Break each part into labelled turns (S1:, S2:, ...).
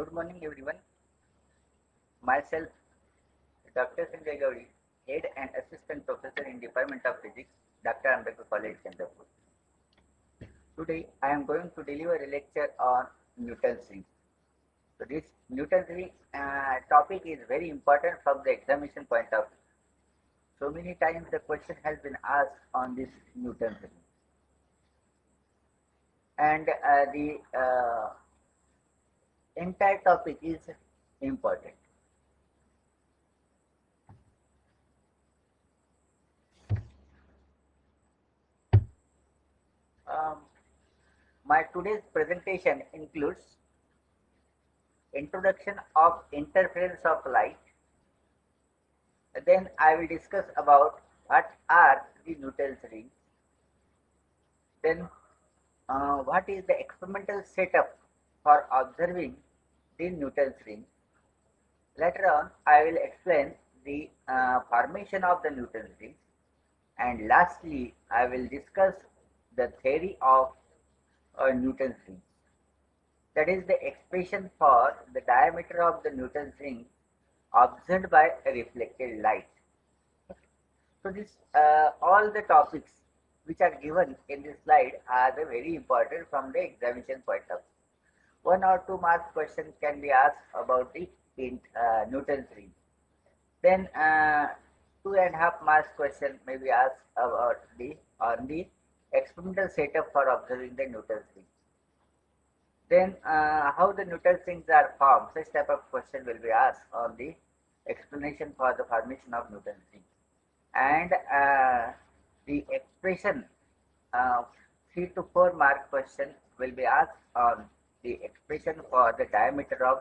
S1: Good morning, everyone. Myself, Dr. Sanjay Gauri, Head and Assistant Professor in Department of Physics, Dr. Ambedkar College, Chandrapur. Today, I am going to deliver a lecture on Newton's ring. So, this Newton's ring topic is very important from the examination point of view. So many times the question has been asked on this Newton's ring, and the entire topic is important. Um, my today's presentation includes introduction of interference of light. Then I will discuss about what are the Newton's rings. Then what is the experimental setup for observing the Newton's ring. Later on, I will explain the formation of the Newton's ring. And lastly, I will discuss the theory of Newton's ring. That is the expression for the diameter of the Newton's ring observed by a reflected light. So this all the topics which are given in this slide are the very important from the examination point of view. 1 or 2 mark questions can be asked about the Newton's ring. Then 2.5 marks question may be asked about the experimental setup for observing the Newton's ring. Then how the Newton's rings are formed, such type of question will be asked on the explanation for the formation of Newton's ring. And the expression 3 to 4 mark question will be asked on the expression for the diameter of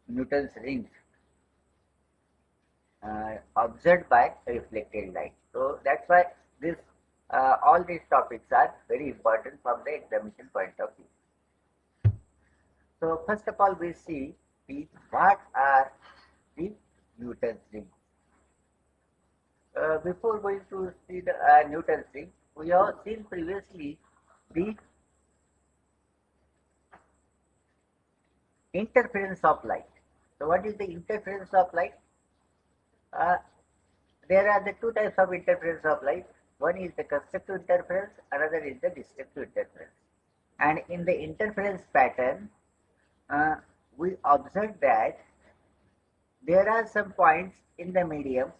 S1: Newton's ring observed by reflected light. So that's why this all these topics are very important from the examination point of view. So first of all, we see what are the Newton's rings. Before going to see the Newton's ring, we have seen previously the interference of light. So what is the interference of light? There are the 2 types of interference of light. One is the constructive interference, another is the destructive interference. And in the interference pattern, we observe that there are some points in the medium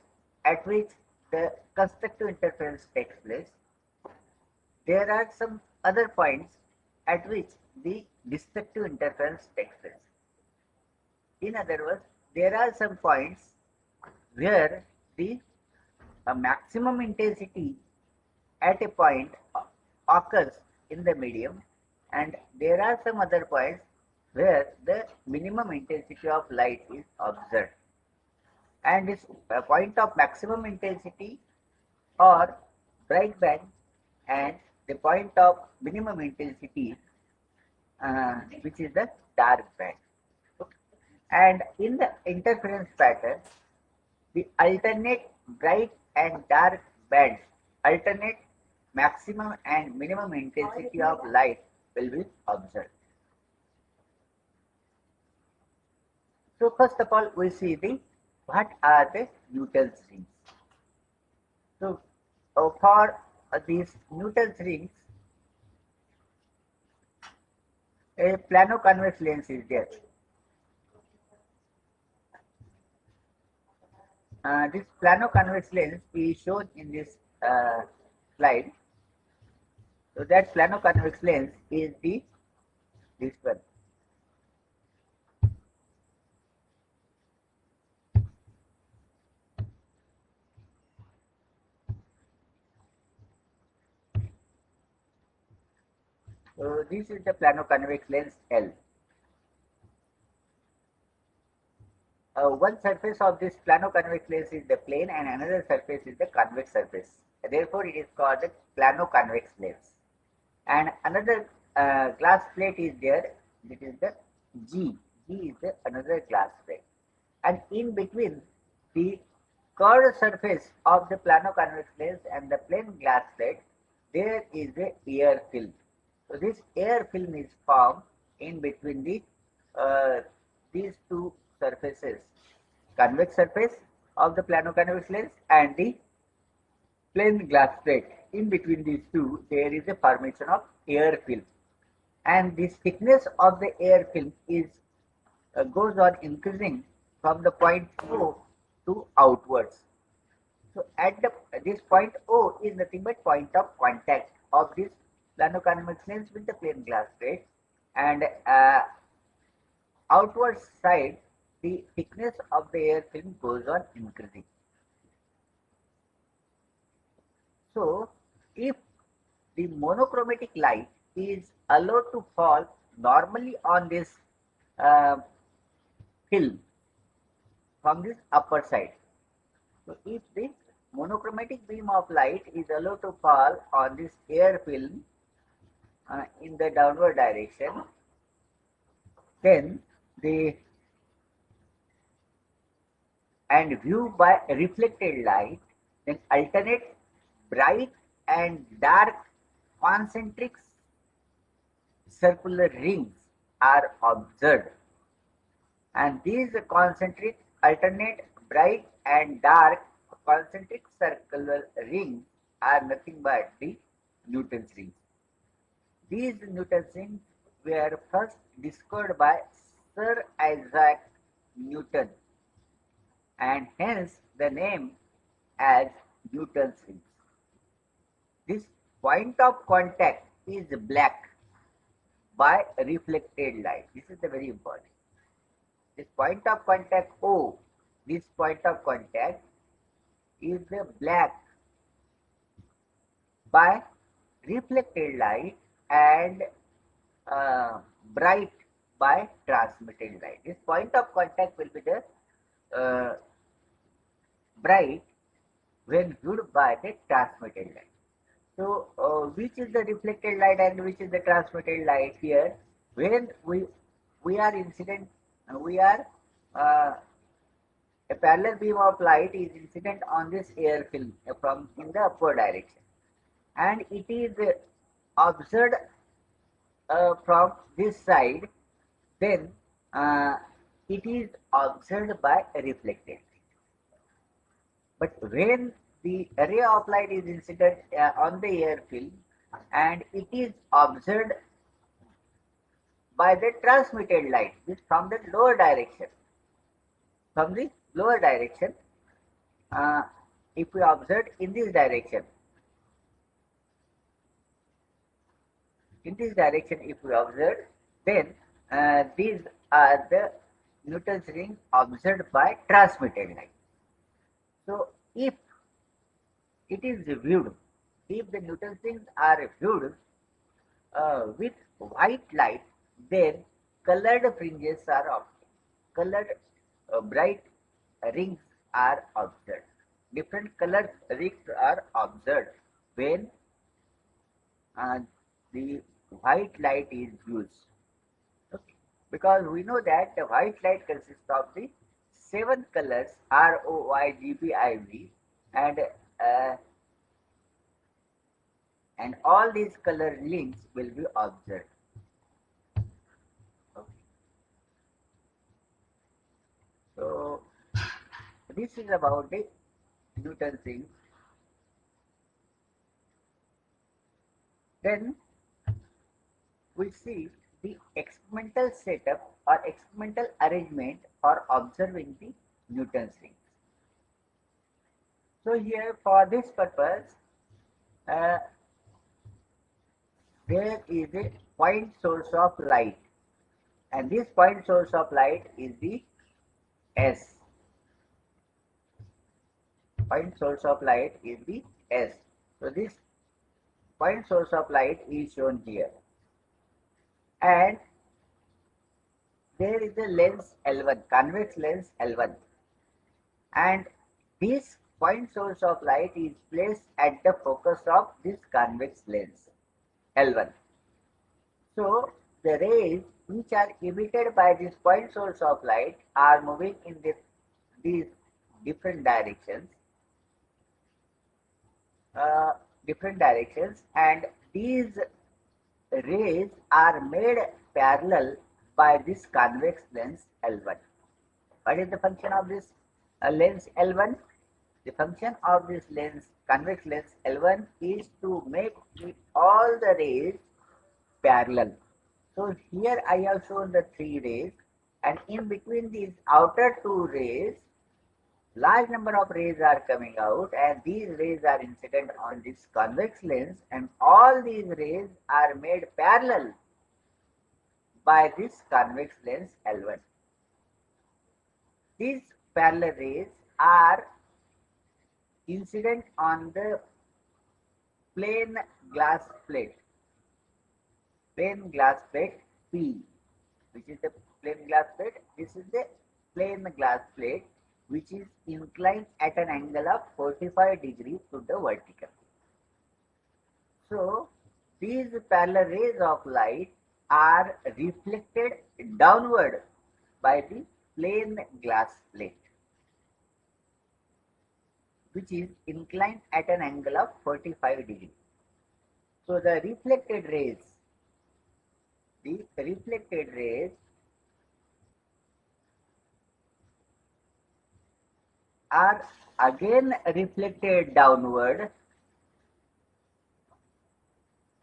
S1: at which the constructive interference takes place. There are some other points at which the destructive interference takes place. In other words, there are some points where the maximum intensity at a point occurs in the medium, and there are some other points where the minimum intensity of light is observed. And this point of maximum intensity or bright band and the point of minimum intensity which is the dark band. And in the interference pattern, the alternate bright and dark bands, alternate maximum and minimum intensity of light will be observed. So first of all, we see what are the Newton's rings. So for these Newton's rings, a plano-convex lens is there. This plano-convex lens is shown in this slide. So that plano-convex lens is this one. So this is the plano-convex lens L. One surface of this plano-convex lens is the plane and another surface is the convex surface. Therefore, it is called the plano-convex lens. And another glass plate is there. It is the G. G is the another glass plate. And in between the curved surface of the plano-convex lens and the plane glass plate, there is the air film. So this air film is formed in between these two surfaces, convex surface of the plano-convex lens and the plane glass plate. In between these two, there is a formation of air film, and this thickness of the air film is goes on increasing from the point O to outwards. So at this point O is nothing but point of contact of this plano-convex lens with the plane glass plate, and outward side the thickness of the air film goes on increasing. So if the monochromatic light is allowed to fall normally on this uh, film from this upper side. So if the monochromatic beam of light is allowed to fall on this air film in the downward direction, then the and viewed by reflected light, then alternate bright and dark concentric circular rings are observed, and these concentric alternate bright and dark concentric circular rings are nothing but the Newton's rings. These Newton's rings were first discovered by Sir Isaac Newton, and hence the name as Newton's rings. This point of contact is black by reflected light. This is the very important. This point of contact O, this point of contact is the black by reflected light and bright by transmitted light. This point of contact will be the bright when viewed by the transmitted light. So, which is the reflected light and which is the transmitted light here? When we are incident, we are a parallel beam of light is incident on this air film from in the upward direction, and it is observed from this side. Then it is observed by reflected. But when the ray of light is incident on the air film and it is observed by the transmitted light, this from the lower direction. From the lower direction, uh, if we observe in this direction, if we observe, then these are the Newton's rings observed by transmitted light. So if it is viewed, if the Newton's rings are viewed with white light, then colored fringes are observed. Colored bright rings are observed. Different colored rings are observed when the white light is used. Okay. Because we know that the white light consists of the 7 colors R, O, Y, G, B, I, V, uh, and all these color links will be observed. Okay. So this is about the Newton's rings. Then we see the experimental setup or experimental arrangement for observing the Newton's rings. So here for this purpose, uh, there is a point source of light, and this point source of light is the S. Point source of light is the S. So this point source of light is shown here, and there is a lens L1, convex lens L1, and this point source of light is placed at the focus of this convex lens L1. So the rays which are emitted by this point source of light are moving in these different directions, and these rays are made parallel by this convex lens L1. What is the function of this lens L1? The function of this lens, convex lens L1, is to make all the rays parallel. So here I have shown the three rays, and in between these outer two rays, large number of rays are coming out, and these rays are incident on this convex lens, and all these rays are made parallel by this convex lens L1. These parallel rays are incident on the plane glass plate, P, which is the plane glass plate. This is the plane glass plate which is inclined at an angle of 45 degrees to the vertical. So these parallel rays of light are reflected downward by the plane glass plate, which is inclined at an angle of 45 degrees. So the reflected rays are again reflected downward.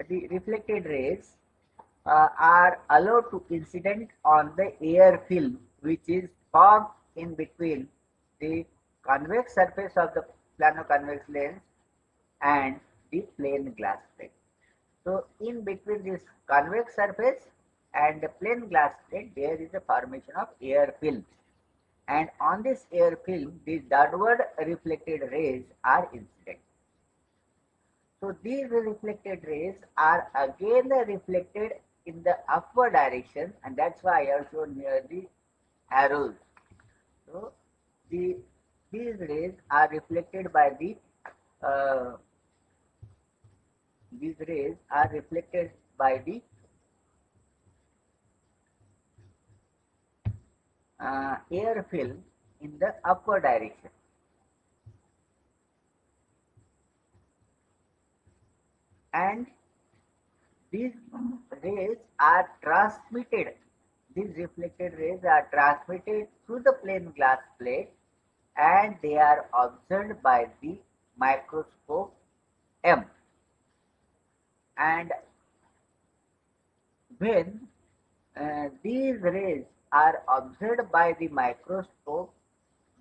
S1: The reflected rays are allowed to incident on the air film which is formed in between the convex surface of the plano-convex lens and the plane glass plate. So in between this convex surface and the plane glass plate, there is a formation of air film, and on this air film, the downward reflected rays are incident. So these reflected rays are again reflected in the upward direction, and that's why I have shown here the arrows. So these rays are reflected by the uh, these rays are reflected by the air film in the upward direction, and these rays are transmitted. These reflected rays are transmitted through the plane glass plate, and they are observed by the microscope M. And when these rays are observed by the microscope,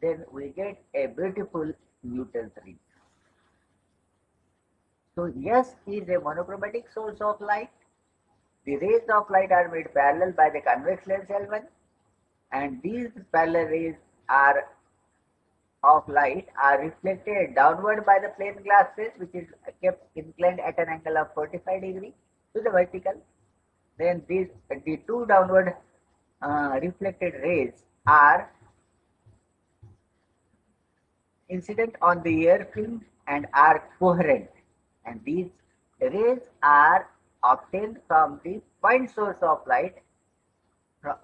S1: then we get a beautiful Newton's ring. So S is a monochromatic source of light. The rays of light are made parallel by the convex lens L1, and these parallel rays are of light are reflected downward by the plane glass plate, which is kept inclined at an angle of 45 degrees to the vertical. Then the two downward reflected rays are incident on the air film and are coherent, and these rays are obtained from the point source of light,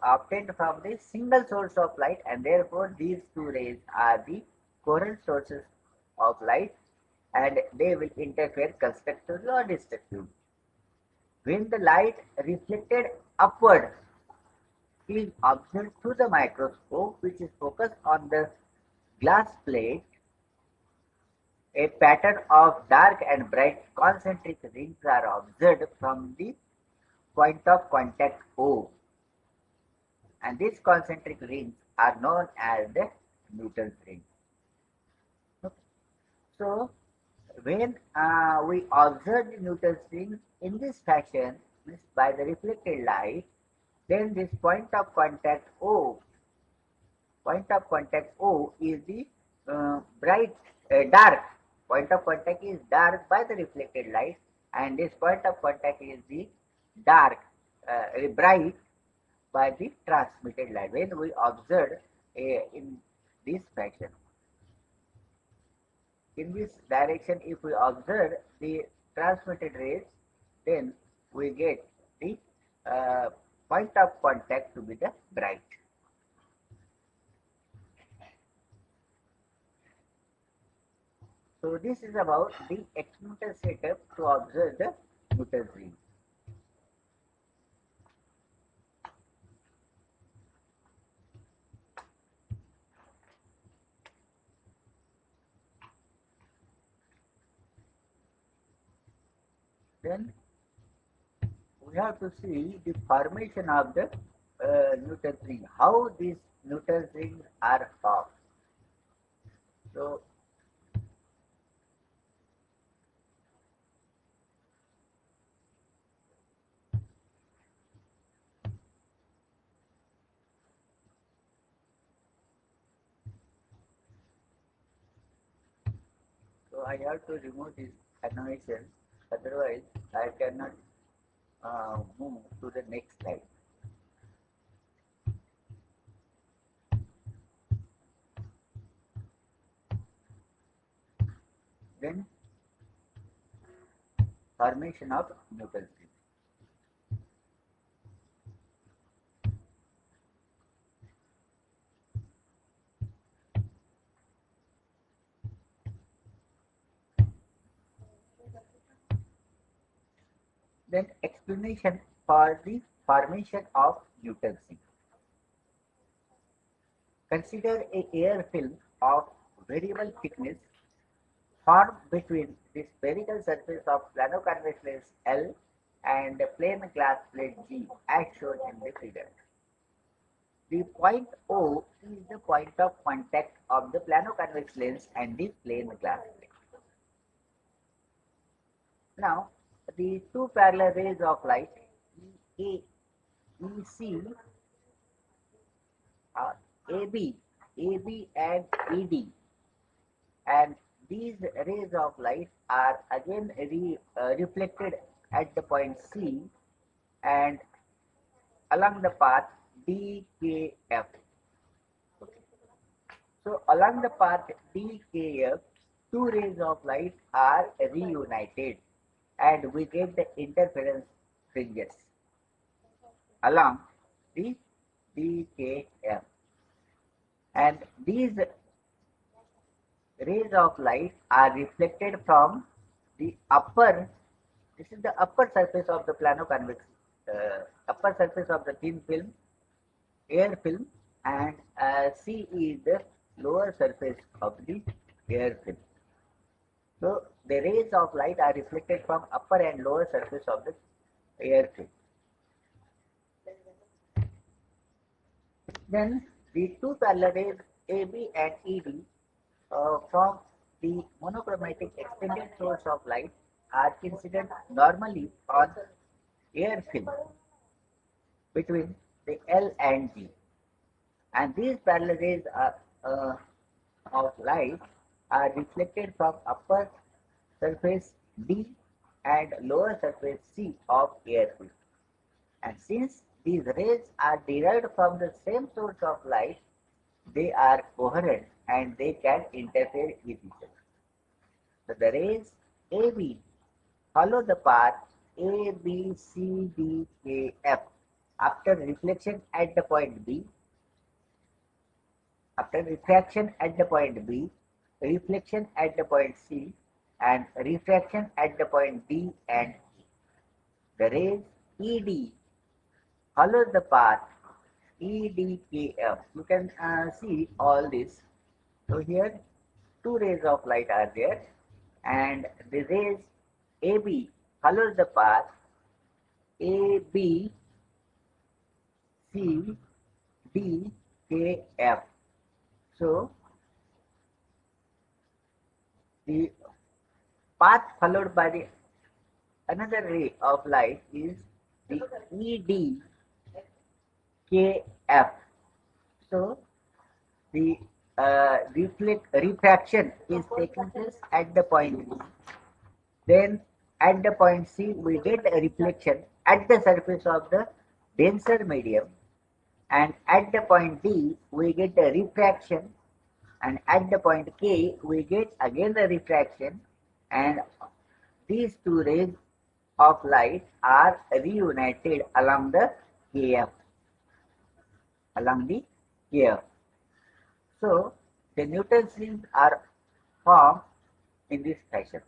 S1: obtained from the single source of light, and therefore these two rays are the coherent sources of light, and they will interfere constructively or destructively. When the light reflected upward is observed through the microscope, which is focused on the glass plate, a pattern of dark and bright concentric rings are observed from the point of contact O, and these concentric rings are known as the Newton's rings. So when we observe the Newton's rings in this fashion, means by the reflected light, then this point of contact O is the dark. Point of contact is dark by the reflected light, and this point of contact is the dark, bright by the transmitted light. When we observe in this fashion, in this direction, if we observe the transmitted rays, then we get the point of contact to be the bright. So this is about the experimental setup to observe the Newton's ring. Then we have to see the formation of the Newton's ring, how these Newton's rings are formed. So, I have to remove this animation, otherwise I cannot move to the next slide. Then formation of Newton's ring. Then explanation for the formation of Newton's ring. Consider a air film of variable thickness formed between the spherical surface of plano-convex lens L and the plane glass plate G as shown in the figure. The point O is the point of contact of the plano-convex lens and the plane glass plate. Now, the two parallel rays of light EA, EC are AB and ED, and these rays of light are again reflected at the point C and along the path DKF. Okay. So along the path DKF, two rays of light are reunited and we get the interference fringes along the DKF. And these rays of light are reflected from the upper, this is the upper surface of the plano-convex, upper surface of the thin film, air film, and C is the lower surface of the air film. So the rays of light are reflected from upper and lower surface of the air film. Then the two parallel rays AB and ED from the monochromatic extended source of light are incident normally on air film between the L and G, and these parallel rays of light are reflected from upper surface D and lower surface C of air film. And since these rays are derived from the same source of light, they are coherent and they can interfere with each other. So the rays AB follow the path A, B, C, D, K, F after reflection at the point B, after refraction at the point B, reflection at the point C, and refraction at the point D and E. The rays ED follow the path EDKF. You can see all this. So here two rays of light are there, and the rays AB follows the path AB, C, D, K, F. So the path followed by the another ray of light is the EDKF. So the refraction is taking place at the point B. Then at the point C, we get a reflection at the surface of the denser medium, and at the point D, we get a refraction, and at the point K, we get again the refraction, and these two rays of light are reunited along the KF, along the KF. So the Newton's rings are formed in this fashion.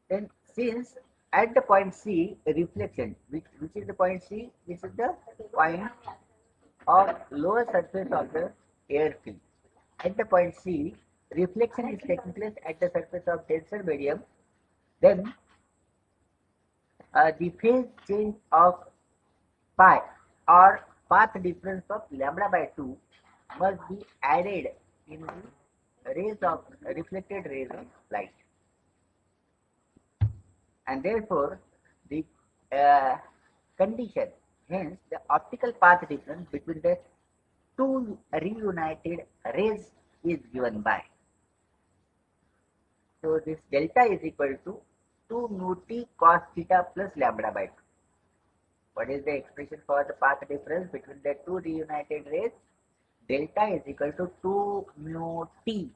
S1: Then since at the point C, reflection, which is the point C, this is the point of lower surface of the air film. At the point C, reflection is taking place at the surface of denser medium. then the phase change of pi or path difference of lambda by 2 must be added in the rays of reflected rays of light, and therefore the condition, hence the optical path difference between the two reunited rays is given by. So this delta is equal to 2 mu t cos theta plus lambda by 2. What is the expression for the path difference between the two reunited rays? Delta is equal to 2 mu t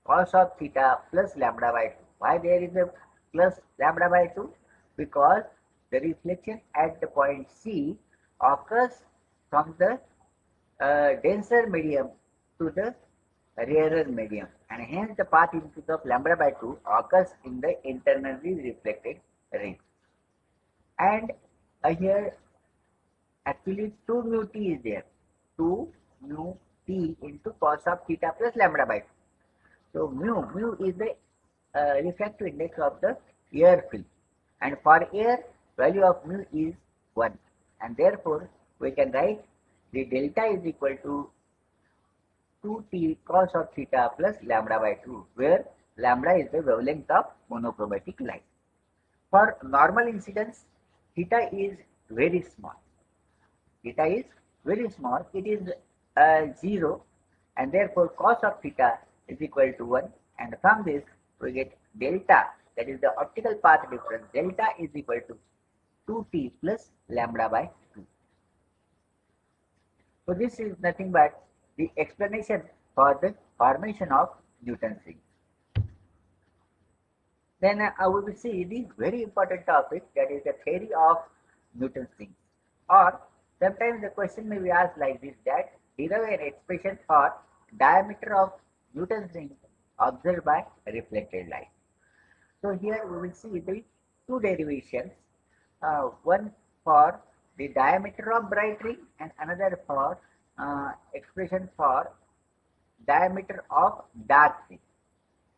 S1: cos of theta plus lambda by 2. Why there is a plus lambda by 2? Because the reflection at the point C occurs from the denser medium to the rarer medium, and hence the path increase of lambda by 2 occurs in the internally reflected ray. And here actually 2 mu t is there, 2 mu t into cos of theta plus lambda by 2. So mu is the refractive index of the air film, and for air value of mu is 1, and therefore we can write the delta is equal to 2t cos of theta plus lambda by 2, where lambda is the wavelength of monochromatic light. For normal incidence, theta is very small. Theta is very small. It is 0, and therefore cos of theta is equal to 1, and from this we get delta, that is the optical path difference. Delta is equal to 2t plus lambda by 2. So this is nothing but the explanation for the formation of Newton's ring. Then we will see the very important topic, that is the theory of Newton's ring. Or sometimes the question may be asked like this, that derive an expression for diameter of Newton's ring observed by reflected light. So here we will see the two derivations, one for the diameter of bright ring and another for expression for diameter of dark ring.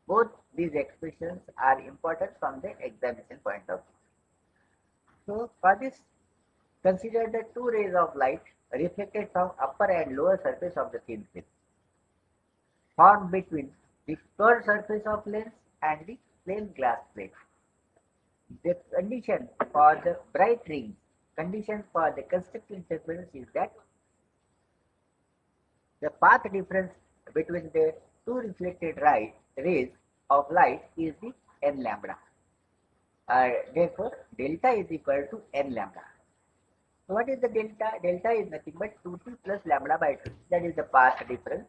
S1: Both these expressions are important from the examination point of view. So for this, consider the two rays of light reflected from upper and lower surface of the thin film, formed between the curved surface of lens and the plain glass plate. The condition for the bright ring, condition for the constructive interference is that the path difference between the two reflected rays of light is the n lambda. Therefore, delta is equal to n lambda. So what is the delta? Delta is nothing but 2t plus lambda by 2. That is the path difference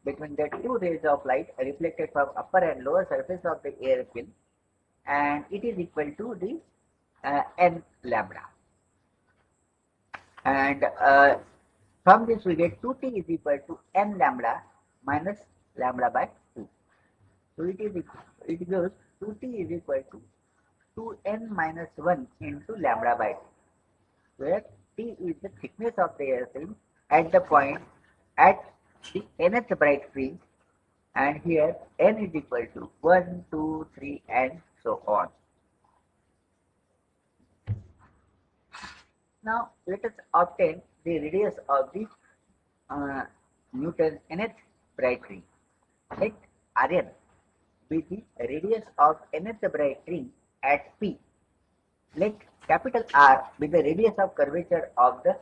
S1: between the two rays of light reflected from upper and lower surface of the air film, and it is equal to the n lambda. And from this we get 2t is equal to n lambda minus lambda by 2. So it gives 2t is equal to 2n minus 1 into lambda by 2, where t is the thickness of the air film at the point at the nth bright field, and here n is equal to 1, 2, 3 and so on. Now let us obtain the radius of the Newton's nth bright ring. Let Rn be the radius of nth bright ring at P. Let capital R be the radius of curvature of the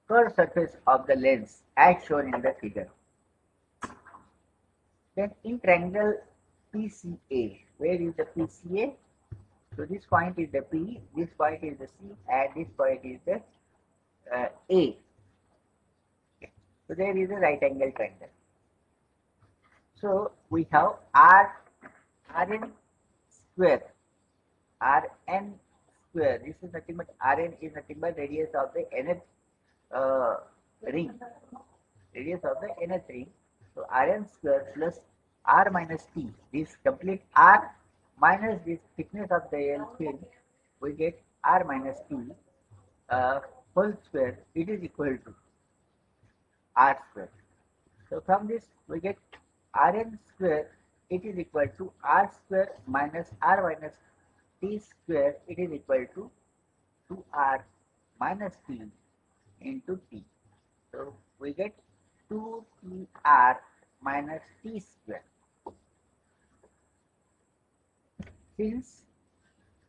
S1: curved surface of the lens as shown in the figure. Then in triangle PCA, where is the PCA? So this point is the P, this point is the C, and this point is the A. So there is a right angle triangle. So we have Rn square. Rn square. This is nothing but Rn is nothing but radius of the nth ring. Radius of the nth ring. So Rn square plus R minus T. This complete R minus this thickness of the L film, we get R minus T whole square. It is equal to R square. So from this we get Rn square it is equal to r square minus r minus t square, it is equal to 2r minus t into t. So we get 2tr minus t square. Since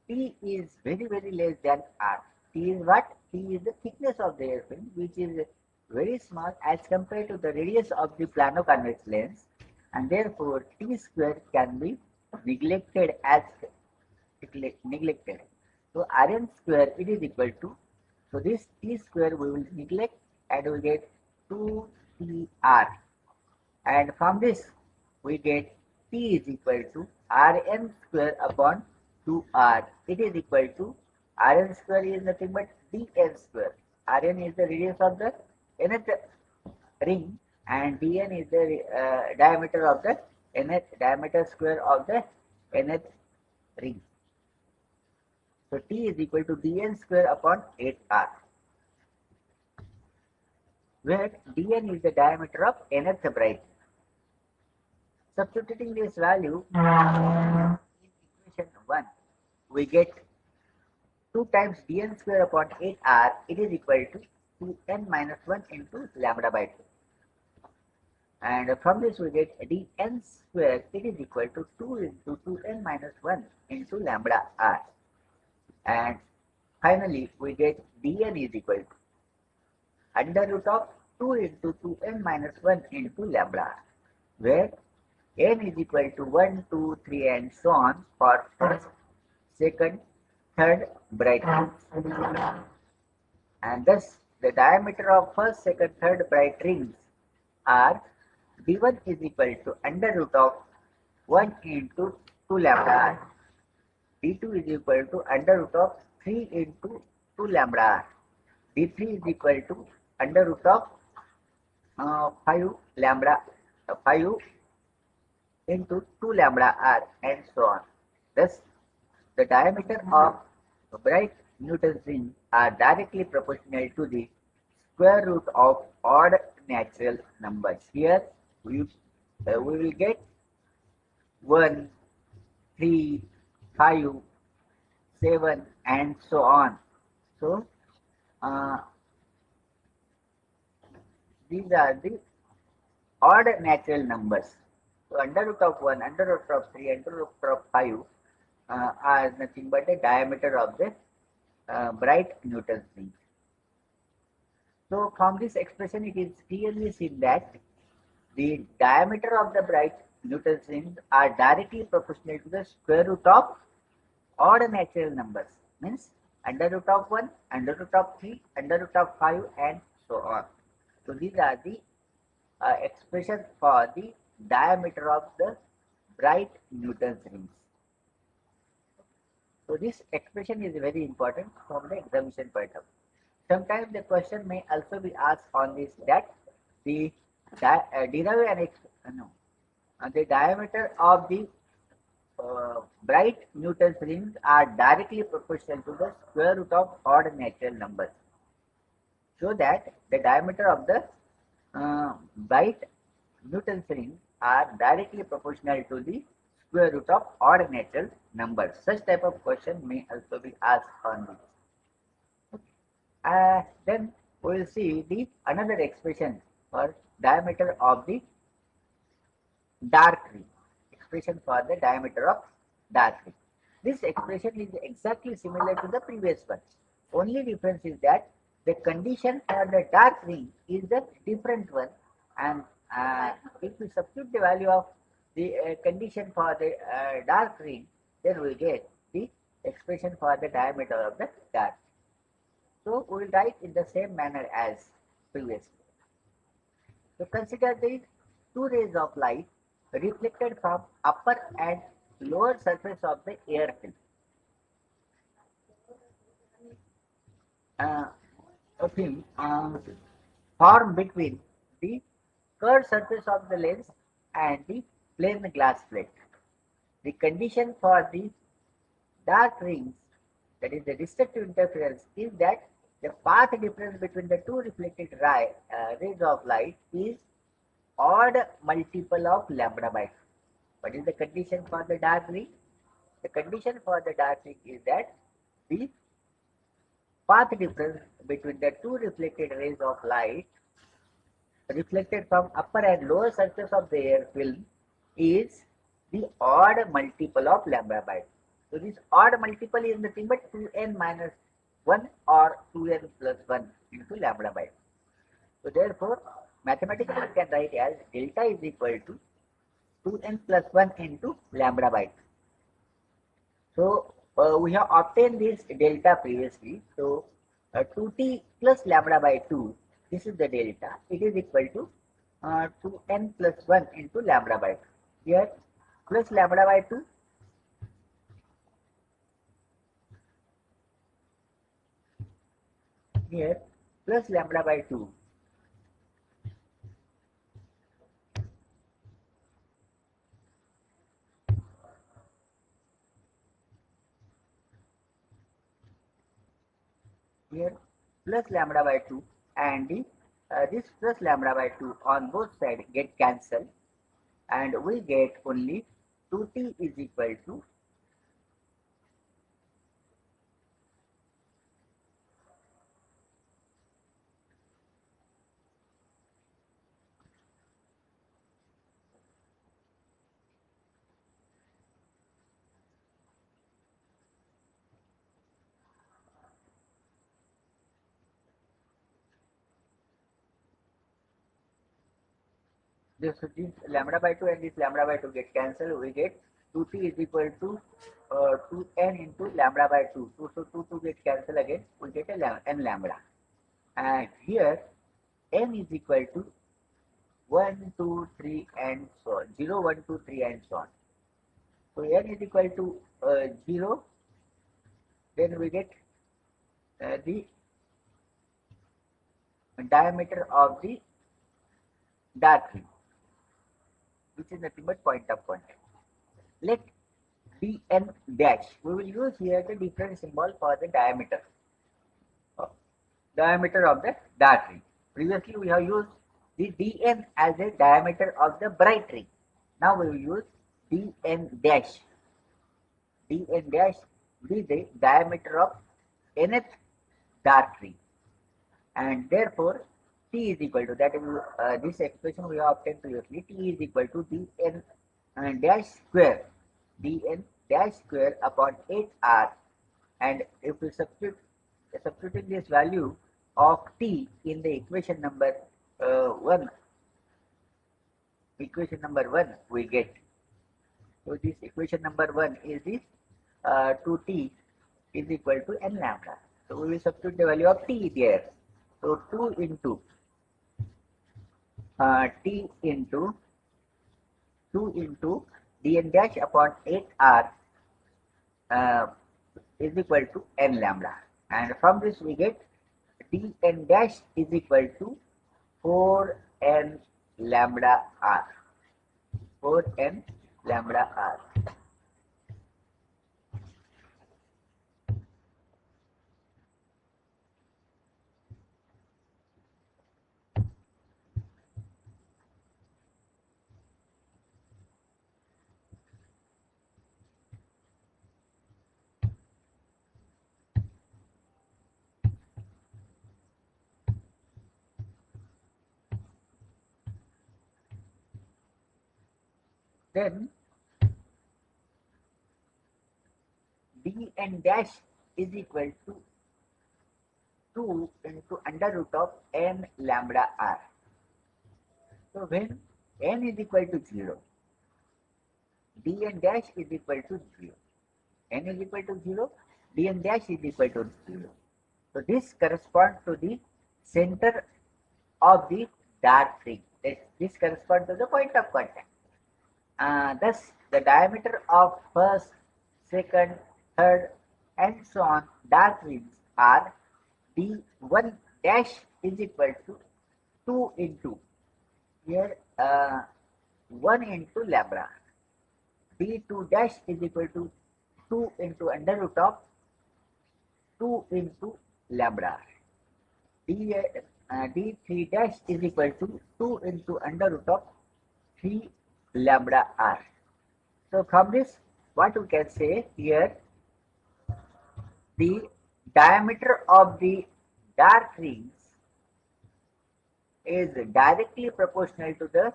S1: T is very less than R. T is what? T is the thickness of the airplane, which is very small as compared to the radius of the plano-convex lens, and therefore T square can be neglected as neglected. So Rn square it is equal to, so this T square we will neglect and we get 2TR, and from this we get T is equal to Rn square upon 2R. It is equal to Rn square is nothing but dn square. Rn is the radius of the nth ring and dn is the diameter of the nth diameter square of the nth ring. So T is equal to dn square upon 8R, where dn is the diameter of nth bright. Substituting this value in equation 1, we get 2 times dn square upon 8r, it is equal to 2n minus 1 into lambda by 2. And from this we get dn square, it is equal to 2 into 2n minus 1 into lambda r. And finally we get dn is equal to under root of 2 into 2n minus 1 into lambda r, where n is equal to 1, 2, 3 and so on for first, second, third brightness. And thus the diameter of first, second, third bright rings are d1 is equal to under root of 1 into 2 lambda r, d2 is equal to under root of 3 into 2 lambda r, d3 is equal to under root of 5 lambda 5 into 2 lambda r and so on. Thus the diameter of bright Newton's rings are directly proportional to the square root of odd natural numbers. Here we will get 1, 3, 5, 7 and so on. So these are the odd natural numbers. So under root of 1, under root of 3, under root of 5 are nothing but the diameter of the bright Newton's ring. So from this expression it is clearly seen that the diameter of the bright Newton's rings are directly proportional to the square root of odd natural numbers, means under root of 1, under root of 3, under root of 5 and so on. So these are the expressions for the diameter of the bright Newton's rings. So this expression is very important from the examination point of view. Sometimes the question may also be asked on this, that the derive the diameter of the bright Newton's rings are directly proportional to the square root of odd natural numbers. So that the diameter of the bright Newton's rings are directly proportional to the square root of odd natural numbers. Such type of question may also be asked on this. Then we will see the another expression for diameter of the dark ring. Expression for the diameter of dark ring. This expression is exactly similar to the previous one. Only difference is that the condition for the dark ring is a different one, and if we substitute the value of the condition for the dark ring, then we get the expression for the diameter of the dark. So we will write in the same manner as previously. So consider the two rays of light reflected from upper and lower surface of the air film. Form between the curved surface of the lens and the plane glass plate. The condition for the dark rings, that is the destructive interference, is that the path difference between the two reflected rays of light is odd multiple of lambda by 2. What is the condition for the dark ring? The condition for the dark ring is that the path difference between the two reflected rays of light reflected from upper and lower surface of the air film is the odd multiple of lambda by 2. So this odd multiple is nothing but 2n minus 1 or 2n plus 1 into lambda by 2. So therefore, mathematically we can write as delta is equal to 2n plus 1 into lambda by 2. So we have obtained this delta previously. So 2t plus lambda by 2, this is the delta. It is equal to 2n plus 1 into lambda by 2. Here plus lambda by 2. Here plus lambda by 2. Here plus lambda by 2 and this plus lambda by 2 on both sides get cancelled and we get only 2t is equal to this lambda by 2 and this lambda by 2 get cancelled. We get 2t is equal to 2n into lambda by 2. So 2 get cancelled again. We get a n lambda. And here n is equal to 1, 2, 3 and so on. 0, 1, 2, 3 and so on. So n is equal to 0. Then we get the diameter of the dark ring, which is nothing but point of contact. Let dn dash. We will use here the different symbol for the diameter of the dark ring. Previously we have used the dn as a diameter of the bright ring. Now we will use dn dash. dn dash will be the diameter of nth dark ring, and therefore t is equal to that. This expression we have obtained previously. T is equal to dn dash square, dn dash square upon 8r, and if we substituting this value of t in the equation number 1, we get. So this equation number 1 is this 2t is equal to n lambda. So we will substitute the value of t there. So 2 into t into 2 into dn dash upon 8r is equal to n lambda, and from this we get dn dash is equal to 4n lambda r. 4n lambda r. Then dn dash is equal to 2 into under root of n lambda r. So when n is equal to 0, dn dash is equal to 0. n is equal to 0, dn dash is equal to 0. So this corresponds to the center of the dark ring. This corresponds to the point of contact. Thus, the diameter of first, second, third, and so on dark rings are d1 dash is equal to 2 into here 1 into lambda. d2 dash is equal to 2 into under root of 2 into lambda. d3 dash is equal to 2 into under root of 3 lambda r. So from this, what we can say here, the diameter of the dark rings is directly proportional to the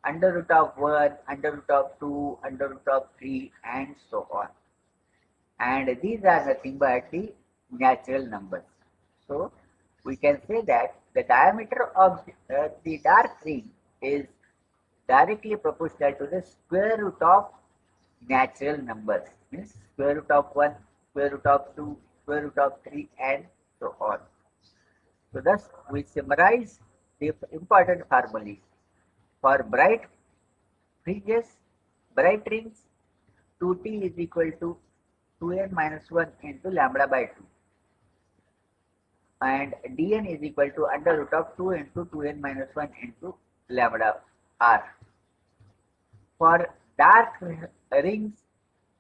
S1: under root of 1, under root of 2, under root of 3, and so on. And these are nothing but the natural numbers. So we can say that the diameter of the dark ring is directly proportional to the square root of natural numbers, means square root of 1, square root of 2, square root of 3, and so on. So thus we summarize the important formulas for bright fringes, bright rings. 2t is equal to 2n minus 1 into lambda by 2, and dn is equal to under root of 2 into 2n minus 1 into lambda r. For dark rings,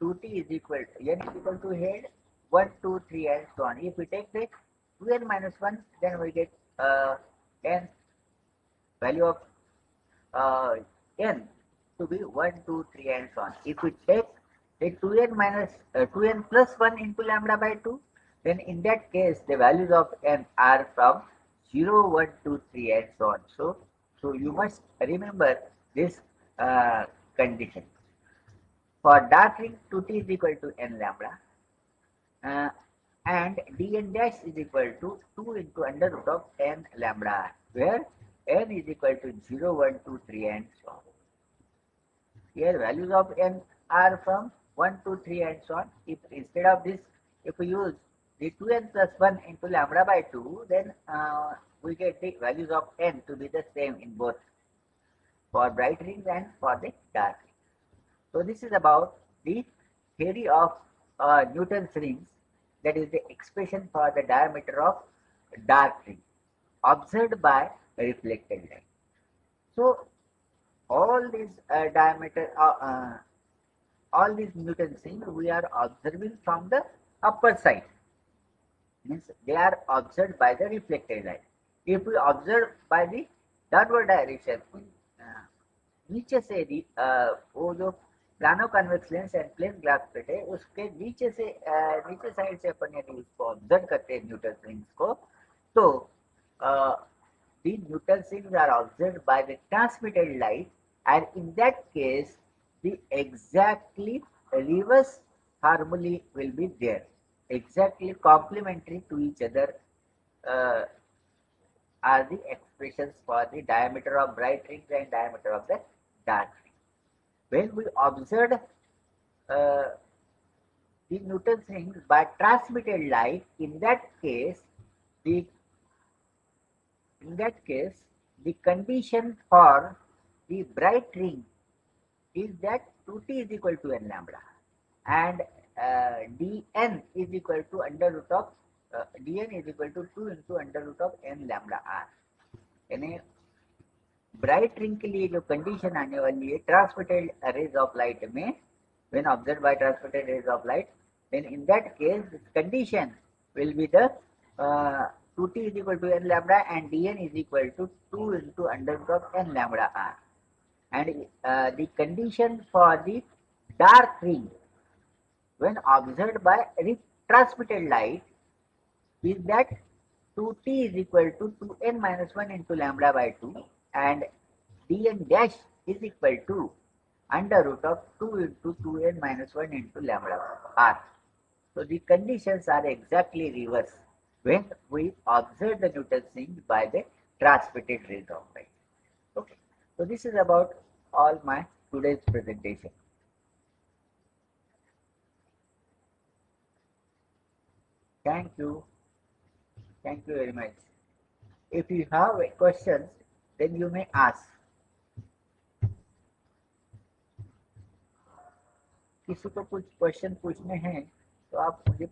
S1: 2t is equal to n is equal to head 1, 2, 3, and so on. If we take the 2n minus 1, then we get n value of n to be 1, 2, 3, and so on. If we take the 2n minus 2n plus 1 into lambda by 2, then in that case the values of n are from 0, 1, 2, 3, and so on. So you must remember this condition. For dark ring, 2t is equal to n lambda, and dn dash is equal to 2 into under root of n lambda, where n is equal to 0, 1, 2, 3, and so on. Here values of n are from 1, 2, 3, and so on. If instead of this, if we use the 2n plus 1 into lambda by 2, then we get the values of n to be the same in both for bright rings and for the dark rings. So this is about the theory of Newton's rings, that is the expression for the diameter of dark ring observed by reflected light. So all these all these Newton's rings we are observing from the upper side, means they are observed by the reflected light. If we observe by the downward direction, नीचे से वो जो plano convex lens and plane glass plate है उसके नीचे से नीचे side से अपन यदि उसको ऑब्जर्व करते हैं न्यूटन रिंग्स को, तो the Newton rings are observed by the transmitted light, and in that case the exactly reverse formulae will be there, exactly complementary to each other are the expressions for the diameter of bright rings and diameter of the dark rings. When we observed the Newton's rings by transmitted light, in that case the condition for the bright ring is that 2t is equal to n lambda, and dn is equal to under root of dn is equal to 2 into under root of n lambda r. यानी bright ring के लिए जो condition आने वाली है transmitted raise of light में, when observed by transmitted rays of light, then in that case this condition will be the 2t is equal to n lambda and dn is equal to 2 into under root of n lambda r. And the condition for the dark ring when observed by transmitted light is that 2t is equal to 2n minus 1 into lambda by 2, and dn dash is equal to under root of 2 into 2n minus 1 into lambda r. So the conditions are exactly reverse when we observe the Newton's rings by the transmitted rays of light. Okay, so this is about all my today's presentation. Thank you. Thank you very much. If you have questions, then you may ask. किसी को कुछ question पूछने हैं तो आप मुझे